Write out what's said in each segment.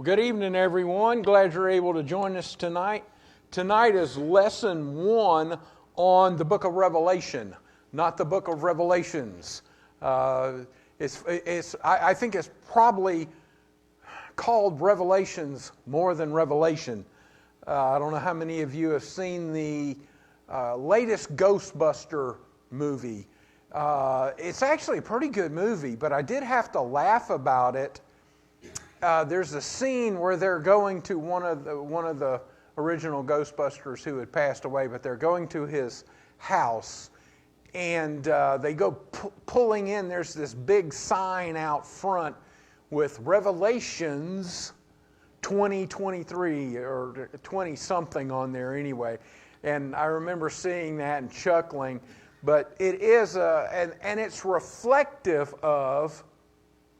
Well, good evening, everyone. Glad you're able to join us tonight. Tonight is lesson 1 on the book of Revelation, not the book of Revelations. I think it's probably called Revelations more than Revelation. I don't know how many of you have seen the latest Ghostbuster movie. It's actually a pretty good movie, but I did have to laugh about it. There's a scene where they're going to one of the original Ghostbusters who had passed away, but they're going to his house, and they go pulling in. There's this big sign out front with Revelations 2023 or 20 something on there anyway. And I remember seeing that and chuckling, but it is and it's reflective of,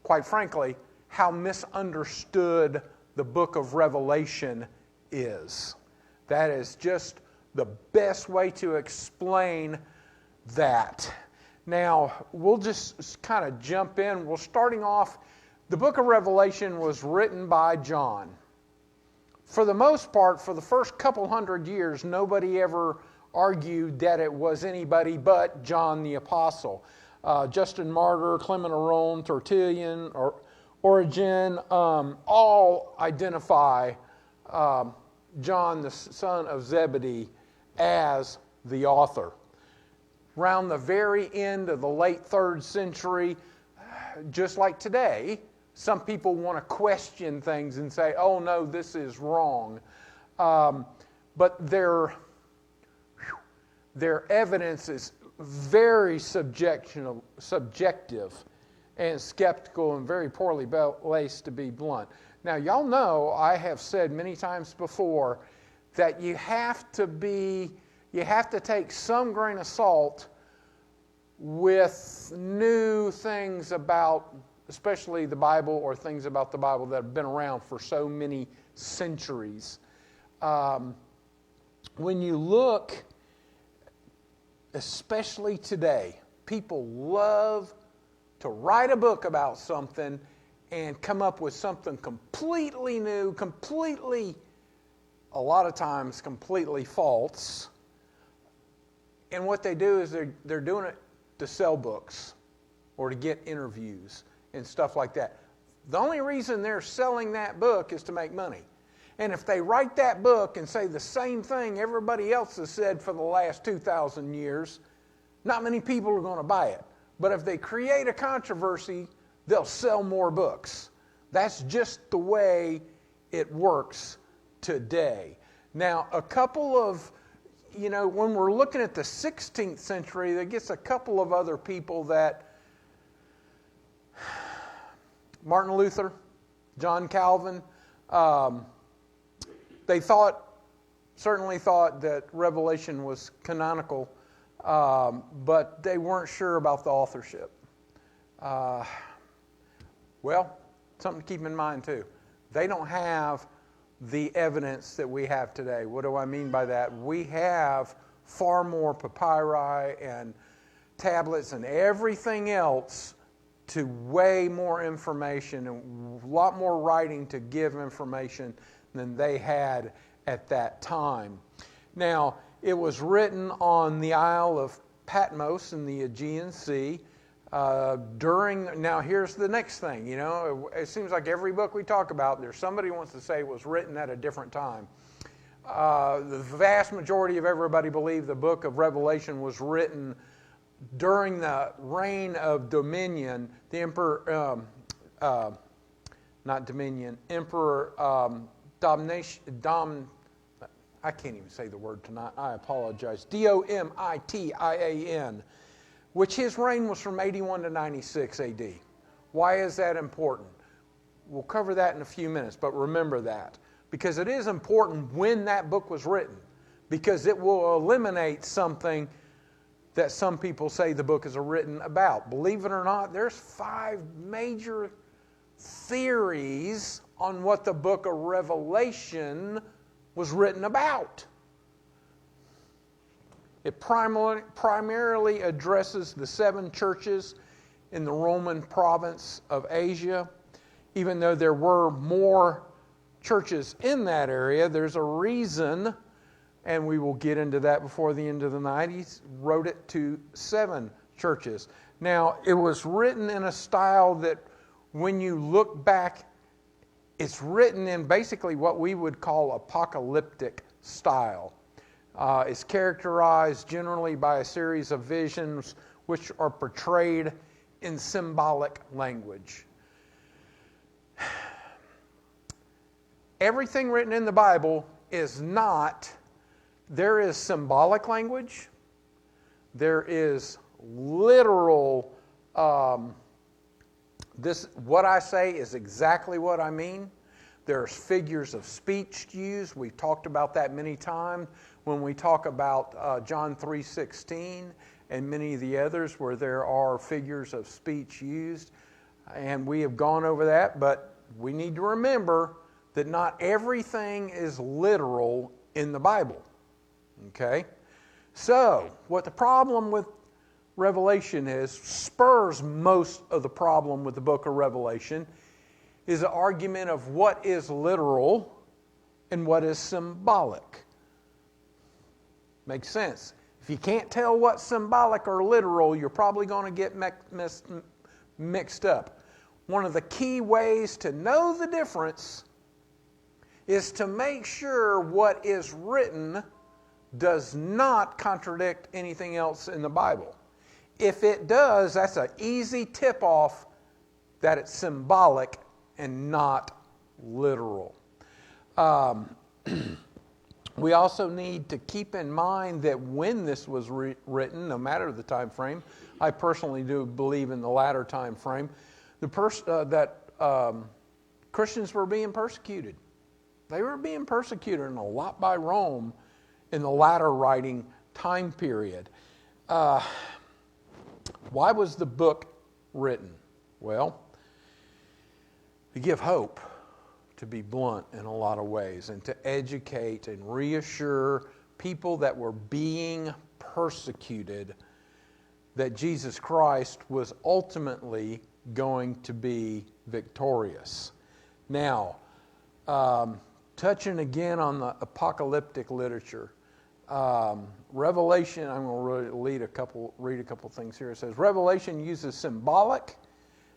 quite frankly, how misunderstood the book of Revelation is. That is just the best way to explain that. Now, we'll just kind of jump in. We're starting off, the book of Revelation was written by John. For the most part, for the first couple hundred years, nobody ever argued that it was anybody but John the Apostle. Justin Martyr, Clement of Rome, Tertullian, Origen, all identify John, the son of Zebedee, as the author. Around the very end of the late 3rd century, just like today, some people want to question things and say, oh no, this is wrong. But their evidence is very subjective and skeptical and very poorly placed, to be blunt. Now, y'all know I have said many times before that you have to take some grain of salt with new things about, especially the Bible, or things about the Bible that have been around for so many centuries. When you look, especially today, people love to write a book about something and come up with something completely new, a lot of times completely false. And what they do is they're doing it to sell books or to get interviews and stuff like that. The only reason they're selling that book is to make money. And if they write that book and say the same thing everybody else has said for the last 2,000 years, not many people are going to buy it. But if they create a controversy, they'll sell more books. That's just the way it works today. Now, a couple of, when we're looking at the 16th century, there gets a couple of other people that, Martin Luther, John Calvin, they certainly thought that Revelation was canonical, but they weren't sure about the authorship. Well, something to keep in mind too. They don't have the evidence that we have today. What do I mean by that? We have far more papyri and tablets and everything else to weigh more information and a lot more writing to give information than they had at that time. Now, it was written on the Isle of Patmos in the Aegean Sea now here's the next thing, it seems like every book we talk about, there's somebody who wants to say it was written at a different time. The vast majority of everybody believe the book of Revelation was written during the reign of Domitian, the Emperor, Emperor I can't even say the word tonight. I apologize. Domitian, which his reign was from 81 to 96 AD. Why is that important? We'll cover that in a few minutes, but remember that. Because it is important when that book was written, because it will eliminate something that some people say the book is written about. Believe it or not, there's 5 major theories on what the book of Revelation was written about. It primarily addresses the 7 churches in the Roman province of Asia, even though there were more churches in that area. There's a reason, and we will get into that before the end of the night. He wrote it to 7 churches. Now, it was written in a style that when you look back, it's written in basically what we would call apocalyptic style. It's characterized generally by a series of visions which are portrayed in symbolic language. Everything written in the Bible is not, there is symbolic language, there is literal, what I say is exactly what I mean. There's figures of speech used. We've talked about that many times when we talk about John 3:16 and many of the others where there are figures of speech used. And we have gone over that, but we need to remember that not everything is literal in the Bible. Okay? So, what the problem with Revelation is, spurs most of the problem with the book of Revelation, is an argument of what is literal and what is symbolic. Makes sense. If you can't tell what's symbolic or literal, you're probably going to get mixed up. One of the key ways to know the difference is to make sure what is written does not contradict anything else in the Bible. If it does, that's an easy tip-off that it's symbolic and not literal. We also need to keep in mind that when this was written, no matter the time frame, I personally do believe in the latter time frame, Christians were being persecuted. They were being persecuted, and a lot by Rome in the latter writing time period. Why was the book written? Well, to give hope, to be blunt in a lot of ways, and to educate and reassure people that were being persecuted that Jesus Christ was ultimately going to be victorious. Now, touching again on the apocalyptic literature, Revelation, I'm going to read a couple things here. It says, Revelation uses symbolic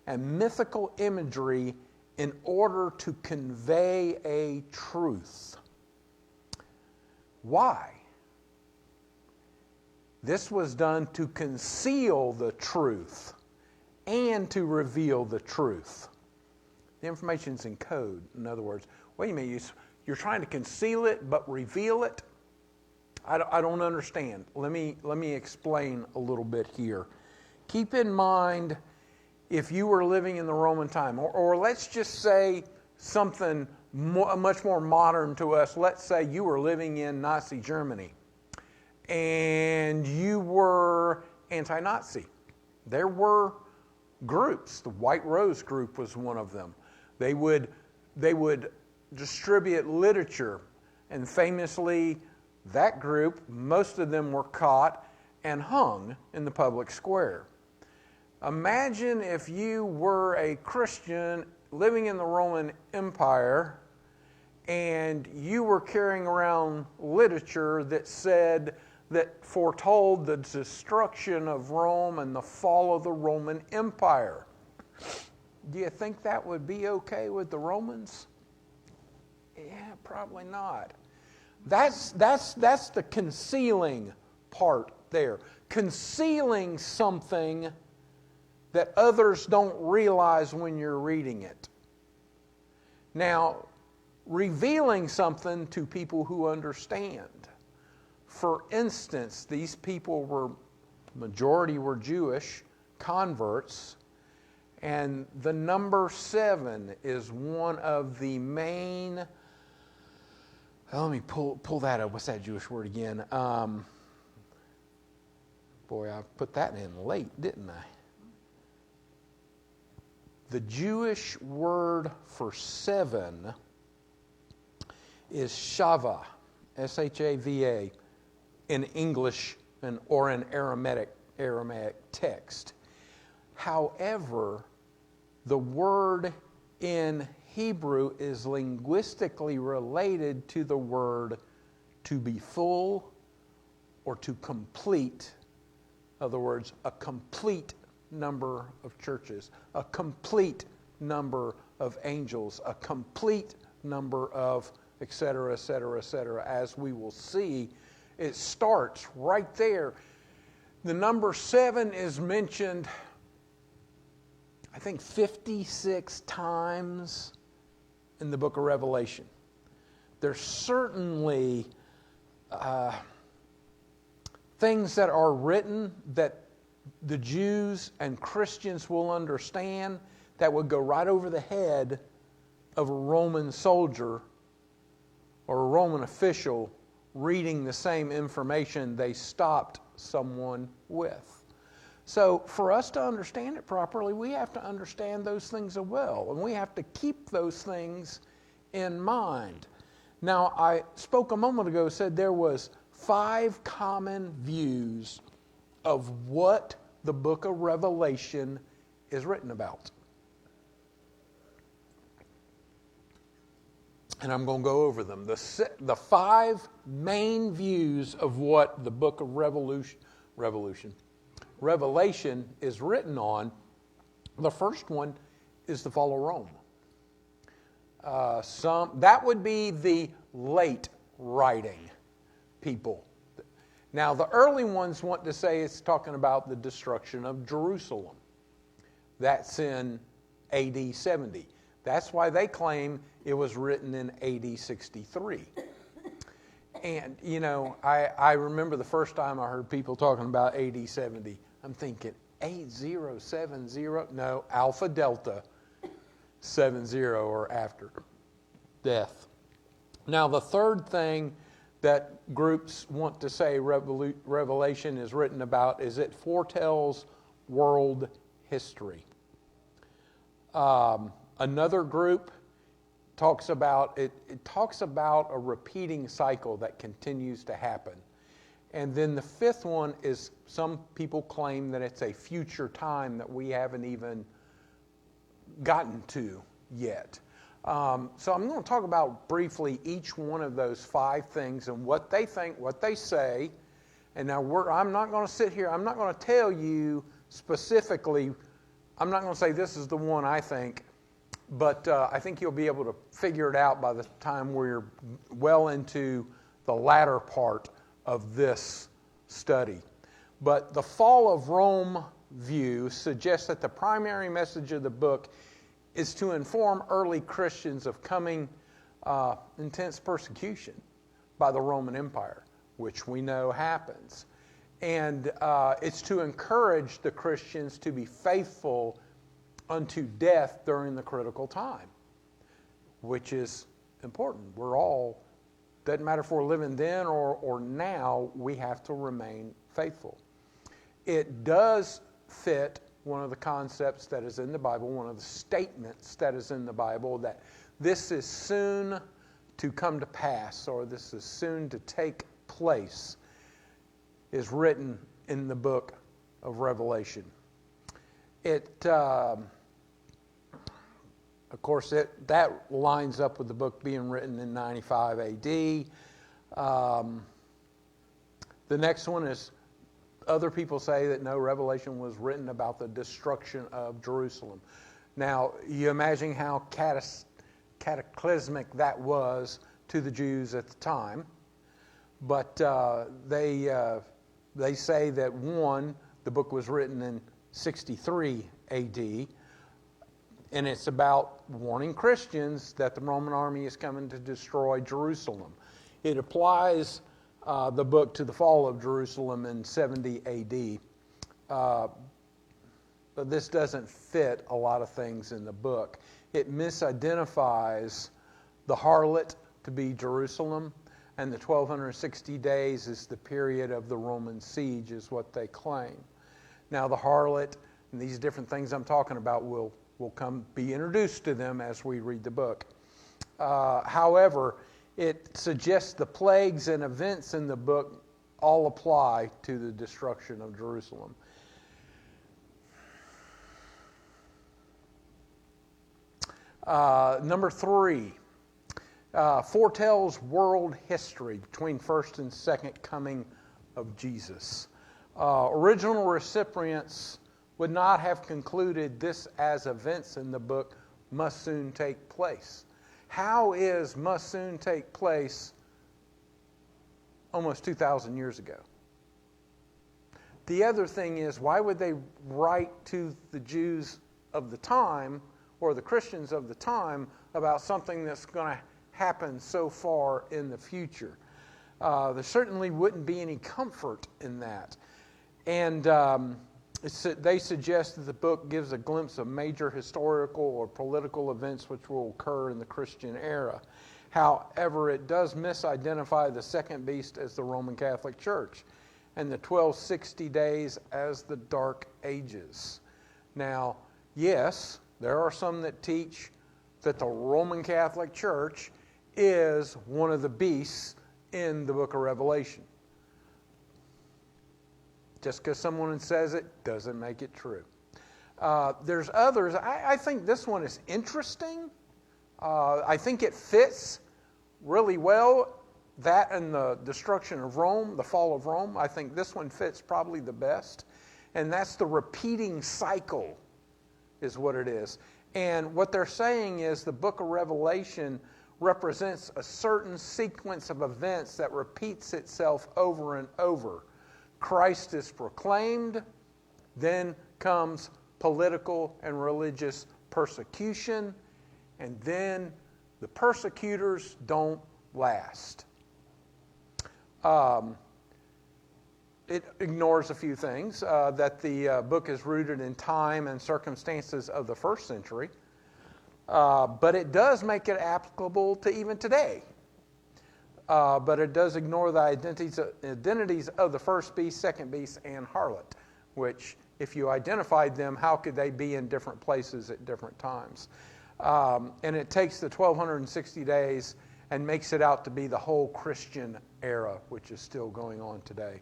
and mythical imagery in order to convey a truth. Why? This was done to conceal the truth and to reveal the truth. The information's in code. In other words, wait a minute, you're trying to conceal it but reveal it? I don't understand. Let me explain a little bit here. Keep in mind, if you were living in the Roman time, or let's just say something much more modern to us. Let's say you were living in Nazi Germany and you were anti-Nazi. There were groups. The White Rose group was one of them. They would distribute literature, and famously that group, most of them were caught and hung in the public square. Imagine if you were a Christian living in the Roman Empire and you were carrying around literature that foretold the destruction of Rome and the fall of the Roman Empire. Do you think that would be okay with the Romans? Yeah, probably not. That's the concealing part there. Concealing something that others don't realize when you're reading it. Now, revealing something to people who understand. For instance, these people majority were Jewish converts, and the number 7 is one of the main. Let me pull that up. What's that Jewish word again? Boy, I put that in late, didn't I? The Jewish word for 7 is shava, S-H-A-V-A, in English or in Aramaic text. However, the word in Hebrew is linguistically related to the word to be full or to complete. In other words, a complete number of churches, a complete number of angels, a complete number of et cetera, et cetera, et cetera. As we will see, it starts right there. The number 7 is mentioned, I think, 56 times in the book of Revelation. There's certainly things that are written that the Jews and Christians will understand that would go right over the head of a Roman soldier or a Roman official reading the same information they stopped someone with. So for us to understand it properly, we have to understand those things as well, and we have to keep those things in mind. Now, I spoke a moment ago, said there was 5 common views of what the book of Revelation is written about. And I'm going to go over them. The 5 main views of what the book of Revelation is written on. The first one is the fall of Rome. That would be the late writing people. Now, the early ones want to say it's talking about the destruction of Jerusalem. That's in AD 70. That's why they claim it was written in AD 63. And, you know, I remember the first time I heard people talking about AD 70. I'm thinking, 8070? No, Alpha Delta 70 or after death. Now, the third thing that groups want to say Revelation is written about is it foretells world history. Another group talks about it talks about a repeating cycle that continues to happen. And then the fifth one is some people claim that it's a future time that we haven't even gotten to yet. So I'm going to talk about briefly each one of those 5 things and what they think, what they say. And now I'm not going to sit here, I'm not going to tell you specifically, I'm not going to say this is the one I think, but I think you'll be able to figure it out by the time we're well into the latter part of this study. But the fall of Rome view suggests that the primary message of the book is to inform early Christians of coming intense persecution by the Roman Empire, which we know happens. And it's to encourage the Christians to be faithful unto death during the critical time, which is important. We're all, doesn't matter if we're living then or now, we have to remain faithful. It does fit one of the concepts that is in the Bible, one of the statements that is in the Bible, that this is soon to come to pass, or this is soon to take place, is written in the book of Revelation. Of course, that lines up with the book being written in 95 AD. The next one is, other people say that no, Revelation was written about the destruction of Jerusalem. Now, you imagine how cataclysmic that was to the Jews at the time. But they say that, one, the book was written in 63 AD, and it's about warning Christians that the Roman army is coming to destroy Jerusalem. It applies the book to the fall of Jerusalem in 70 AD. But this doesn't fit a lot of things in the book. It misidentifies the harlot to be Jerusalem, and the 1260 days is the period of the Roman siege, is what they claim. Now, the harlot and these different things I'm talking about will be introduced to them as we read the book. However, it suggests the plagues and events in the book all apply to the destruction of Jerusalem. Number 3, foretells world history between first and second coming of Jesus. Original recipients would not have concluded this as events in the book must soon take place. How is must soon take place almost 2,000 years ago? The other thing is, why would they write to the Jews of the time or the Christians of the time about something that's going to happen so far in the future? There certainly wouldn't be any comfort in that. And they suggest that the book gives a glimpse of major historical or political events which will occur in the Christian era. However, it does misidentify the second beast as the Roman Catholic Church and the 1260 days as the Dark Ages. Now, yes, there are some that teach that the Roman Catholic Church is one of the beasts in the book of Revelation. Just because someone says it doesn't make it true. There's others. I think this one is interesting. I think it fits really well, that and the destruction of Rome, the fall of Rome. I think this one fits probably the best. And that's the repeating cycle is what it is. And what they're saying is the book of Revelation represents a certain sequence of events that repeats itself over and over. Christ is proclaimed, then comes political and religious persecution, and then the persecutors don't last. It ignores a few things, that the book is rooted in time and circumstances of the first century, but it does make it applicable to even today. But it does ignore the identities of the first beast, second beast, and harlot, which, if you identified them, how could they be in different places at different times? And it takes the 1260 days and makes it out to be the whole Christian era, which is still going on today.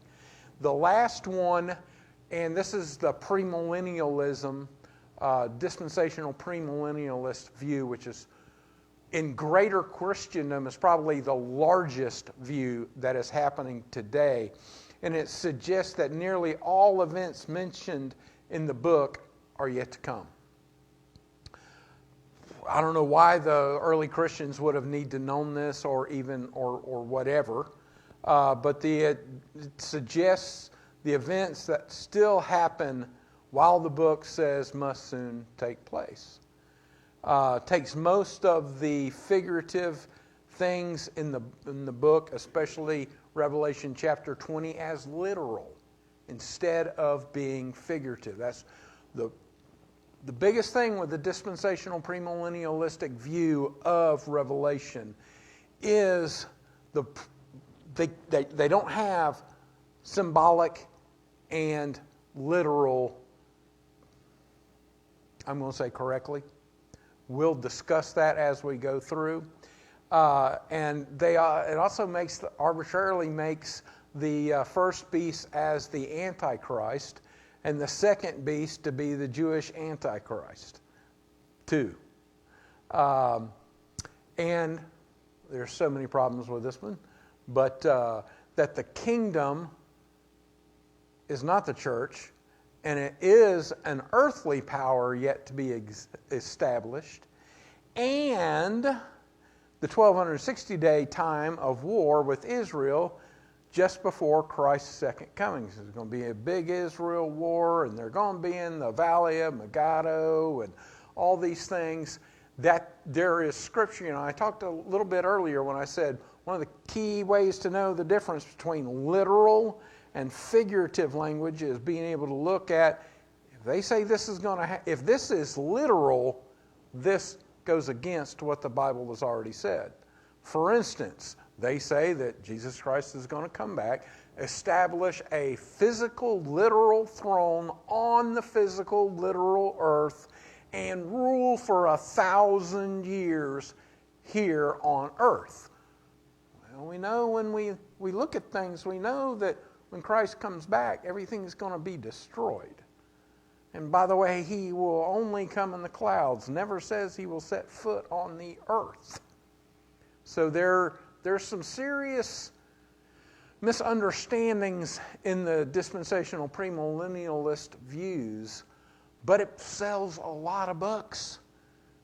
The last one, and this is the premillennialism, dispensational premillennialist view, which is in greater Christendom is probably the largest view that is happening today. And it suggests that nearly all events mentioned in the book are yet to come. I don't know why the early Christians would have need to known this or whatever, but it suggests the events that still happen while the book says must soon take place. Takes most of the figurative things in the book, especially Revelation chapter 20, as literal instead of being figurative. That's the biggest thing with the dispensational premillennialistic view of Revelation is they don't have symbolic and literal, I'm going to say correctly. We'll discuss that as we go through. And it also arbitrarily makes the first beast as the Antichrist and the second beast to be the Jewish Antichrist, too. And there's so many problems with this one, but that the kingdom is not the church, and it is an earthly power yet to be established, and the 1260-day time of war with Israel just before Christ's second coming. So there's going to be a big Israel war, and they're going to be in the Valley of Megiddo, and all these things that there is scripture. I talked a little bit earlier when I said one of the key ways to know the difference between literal and figurative language is being able to look at, if they say this is going to if this is literal, this goes against what the Bible has already said. For instance, they say that Jesus Christ is going to come back, establish a physical, literal throne on the physical, literal earth, and rule for 1,000 years here on earth. Well, we know when we look at things, we know that when Christ comes back, everything is going to be destroyed. And by the way, he will only come in the clouds. Never says he will set foot on the earth. So there's some serious misunderstandings in the dispensational premillennialist views, but it sells a lot of books.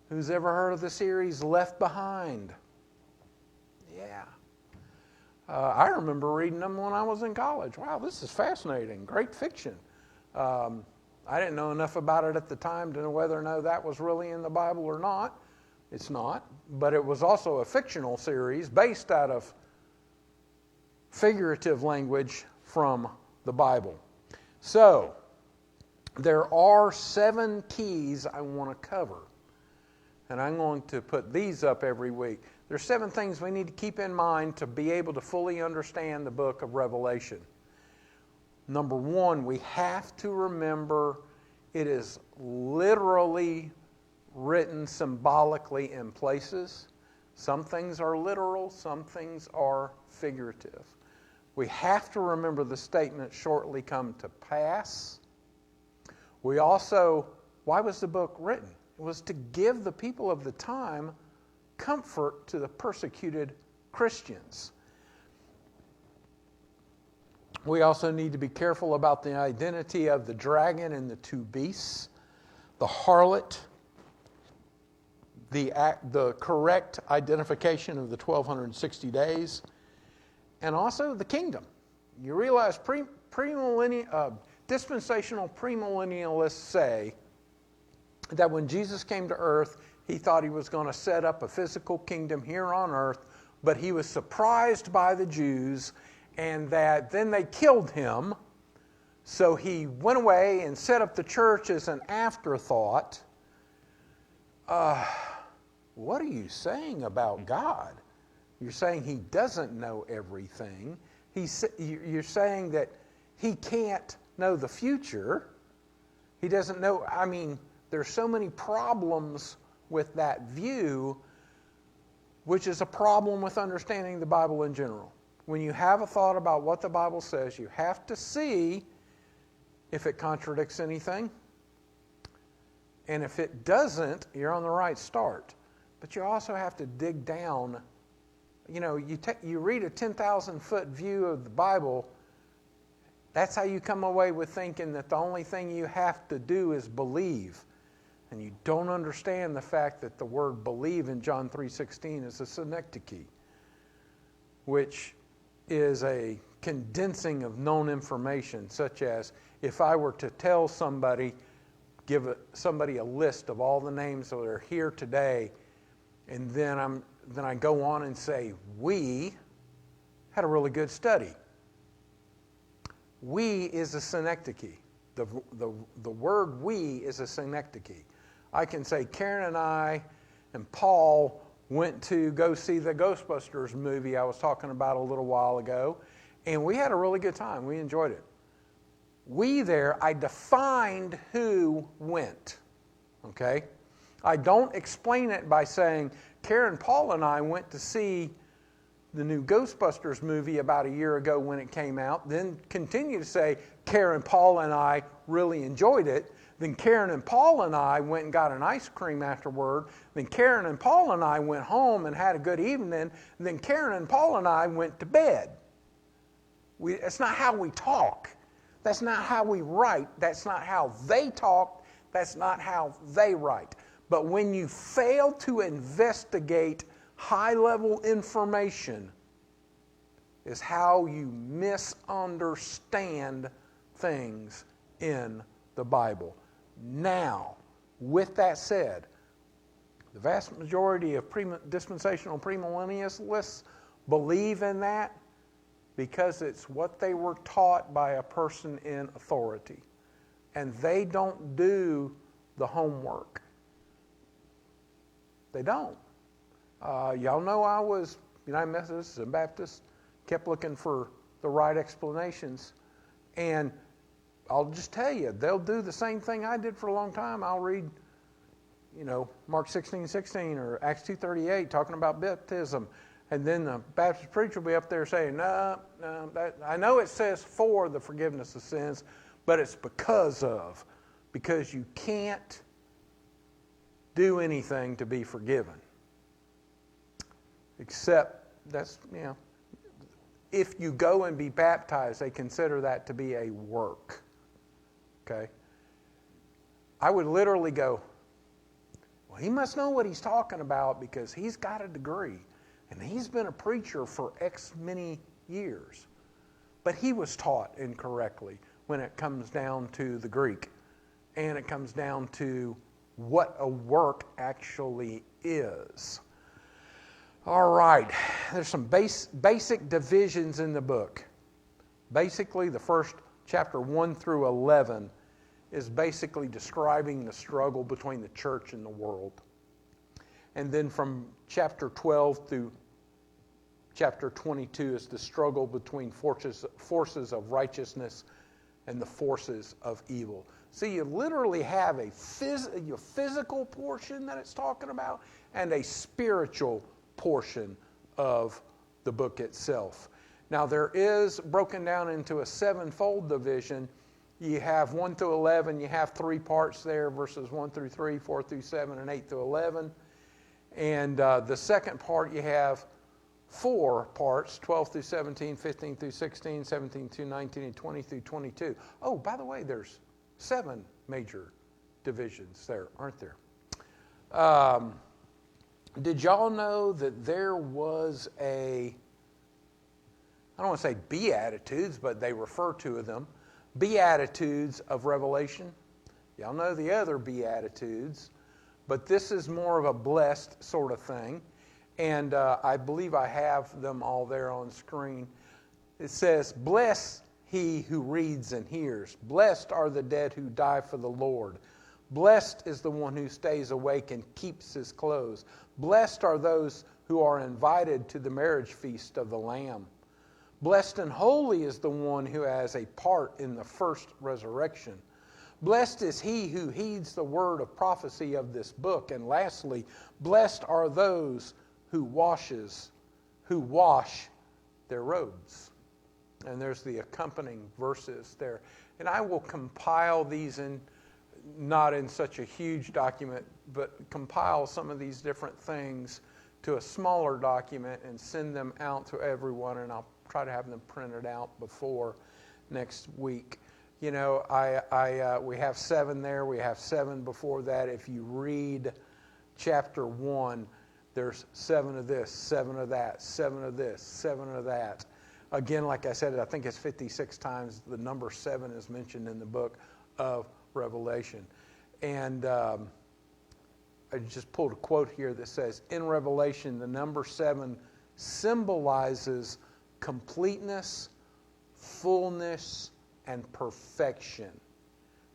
Who's ever heard of the series Left Behind? Yeah. I remember reading them when I was in college. Wow, this is fascinating. Great fiction. I didn't know enough about it at the time to know whether or not that was really in the Bible or not. It's not. But it was also a fictional series based out of figurative language from the Bible. So, there are 7 keys I want to cover. And I'm going to put these up every week. There's 7 things we need to keep in mind to be able to fully understand the book of Revelation. Number 1, we have to remember it is literally written symbolically in places. Some things are literal, some things are figurative. We have to remember the statement, shortly come to pass. We also, why was the book written? It was to give the people of the time comfort to the persecuted Christians. We also need to be careful about the identity of the dragon and the 2 beasts, the harlot, the correct identification of the 1260 days, and also the kingdom. You realize dispensational premillennialists say that when Jesus came to earth, he thought he was going to set up a physical kingdom here on earth, but he was surprised by the Jews, and that then they killed him. So he went away and set up the church as an afterthought. What are you saying about God? You're saying he doesn't know everything. You're saying that he can't know the future. He doesn't know. I mean, there's so many problems with that view, which is a problem with understanding the Bible in general. When you have a thought about what the Bible says, you have to see if it contradicts anything. And if it doesn't, you're on the right start. But you also have to dig down. You know, you read a 10,000-foot view of the Bible, that's how you come away with thinking that the only thing you have to do is believe. And you don't understand the fact that the word believe in John 3:16 is a synecdoche, which is a condensing of known information, such as if I were to tell somebody, give somebody a list of all the names that are here today, and then I go on and say, we had a really good study. We is a synecdoche. The word we is a synecdoche. I can say Karen and I and Paul went to go see the Ghostbusters movie I was talking about a little while ago, and we had a really good time. We enjoyed it. We there, I defined who went, okay? I don't explain it by saying Karen, Paul, and I went to see the new Ghostbusters movie about a year ago when it came out, then continue to say Karen, Paul, and I really enjoyed it. Then Karen and Paul and I went and got an ice cream afterward. Then Karen and Paul and I went home and had a good evening. And then Karen and Paul and I went to bed. That's not how we talk. That's not how we write. That's not how they talk. That's not how they write. But when you fail to investigate high-level information is how you misunderstand things in the Bible. Now, with that said, the vast majority of dispensational premillennialists believe in that because it's what they were taught by a person in authority. And they don't do the homework. They don't. Y'all know I was United Methodist and Baptist, kept looking for the right explanations. And I'll just tell you, they'll do the same thing I did for a long time. I'll read, Mark 16:16 or Acts 2:38 talking about baptism. And then the Baptist preacher will be up there saying, no, I know it says for the forgiveness of sins, but it's because because you can't do anything to be forgiven. Except, if you go and be baptized, they consider that to be a work. Okay? I would literally go, well, he must know what he's talking about because he's got a degree and he's been a preacher for X many years. But he was taught incorrectly when it comes down to the Greek and it comes down to what a work actually is. All right, there's some basic divisions in the book. Basically, the first chapter 1 through 11 is basically describing the struggle between the church and the world. And then from chapter 12 through chapter 22 is the struggle between forces of righteousness and the forces of evil. See, you literally have a physical portion that it's talking about and a spiritual portion of the book itself. Now, there is broken down into a sevenfold division. You have 1 through 11. You have 3 parts there, verses 1 through 3, 4 through 7, and 8 through 11. And the second part, you have 4 parts, 12 through 17, 15 through 16, 17 through 19, and 20 through 22. Oh, by the way, there's 7 major divisions there, aren't there? Did y'all know that there was I don't want to say Beatitudes, but they refer to them, Beatitudes of Revelation? Y'all know the other Beatitudes, but this is more of a blessed sort of thing. And I believe I have them all there on screen. It says, "Bless he who reads and hears. Blessed are the dead who die for the Lord. Blessed is the one who stays awake and keeps his clothes. Blessed are those who are invited to the marriage feast of the Lamb. Blessed and holy is the one who has a part in the first resurrection. Blessed is he who heeds the word of prophecy of this book. And lastly, blessed are those who wash their robes." And there's the accompanying verses there. And I will compile these not in such a huge document, but compile some of these different things to a smaller document and send them out to everyone, and I'll try to have them printed out before next week. You know, we have 7 there. We have 7 before that. If you read chapter 1, there's 7 of this, 7 of that, 7 of this, 7 of that. Again, like I said, I think it's 56 times the number 7 is mentioned in the book of Revelation. And I just pulled a quote here that says, in Revelation, the number 7 symbolizes completeness, fullness, and perfection.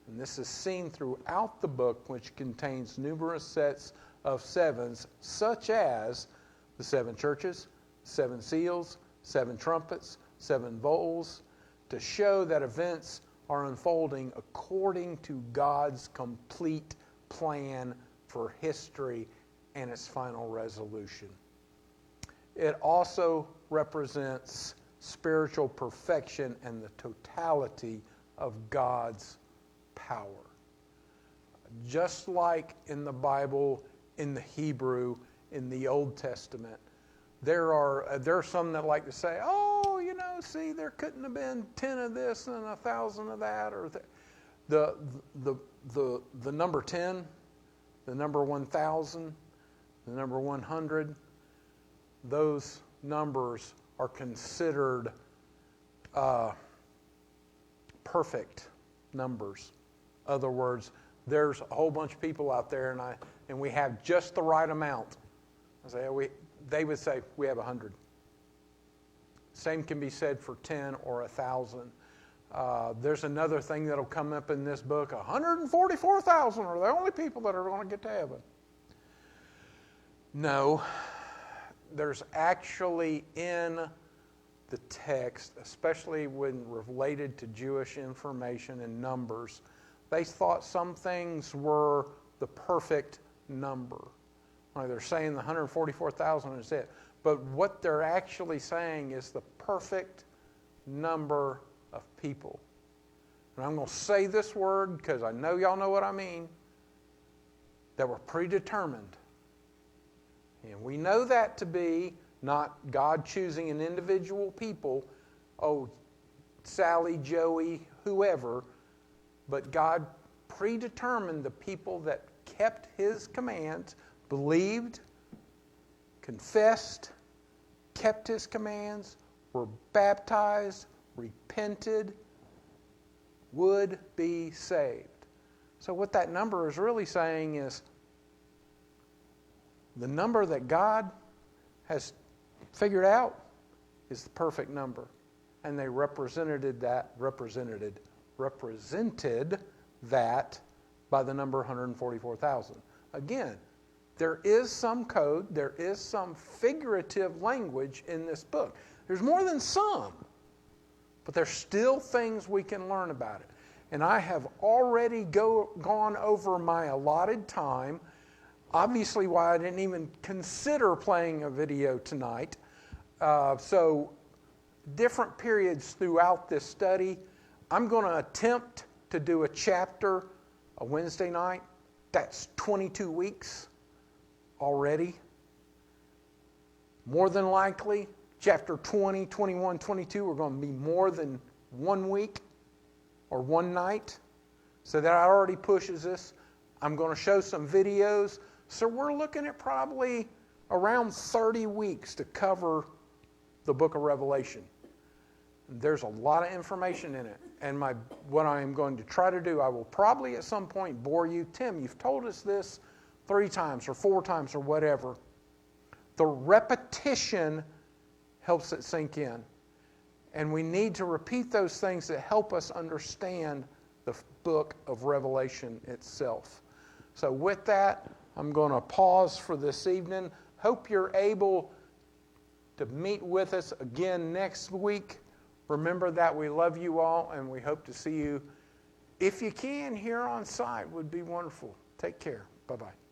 And this is seen throughout the book, which contains numerous sets of 7s, such as the 7 churches, 7 seals, 7 trumpets, 7 bowls, to show that events are unfolding according to God's complete plan for history and its final resolution. It also represents spiritual perfection and the totality of God's power. Just like in the Bible, in the Hebrew, in the Old Testament, there are some that like to say, oh, you know, see, there couldn't have been 10 of this and 1,000 of that, or the number 10, the number 1,000, the number 100. Those numbers are considered perfect numbers. In other words, there's a whole bunch of people out there, and we have just the right amount. They would say we have 100. Same can be said for 10 or 1,000. There's another thing that'll come up in this book. 144,000 are the only people that are going to get to heaven. No, there's actually in the text, especially when related to Jewish information and numbers, they thought some things were the perfect number. Like they're saying the 144,000 is it. But what they're actually saying is the perfect number of people. and I'm going to say this word because I know y'all know what I mean, that were predetermined. And we know that to be not God choosing an individual people, oh, Sally, Joey, whoever, but God predetermined the people that kept His commands, believed, confessed, kept His commands, were baptized, repented, would be saved. So what that number is really saying is the number that God has figured out is the perfect number. And they represented that by the number 144,000. Again, there is some code, there is some figurative language in this book. There's more than some, but there's still things we can learn about it. And I have already gone over my allotted time. Obviously, why I didn't even consider playing a video tonight. So different periods throughout this study. I'm going to attempt to do a chapter a Wednesday night. That's 22 weeks already. More than likely, chapter 20, 21, 22 are going to be more than 1 week or one night. So that already pushes us. I'm going to show some videos. So we're looking at probably around 30 weeks to cover the book of Revelation. There's a lot of information in it. And what I am going to try to do, I will probably at some point bore you. Tim, you've told us this 3 times or 4 times or whatever. The repetition helps it sink in. And we need to repeat those things that help us understand the book of Revelation itself. So with that, I'm going to pause for this evening. Hope you're able to meet with us again next week. Remember that we love you all, and we hope to see you, if you can, here on site. Would be wonderful. Take care. Bye-bye.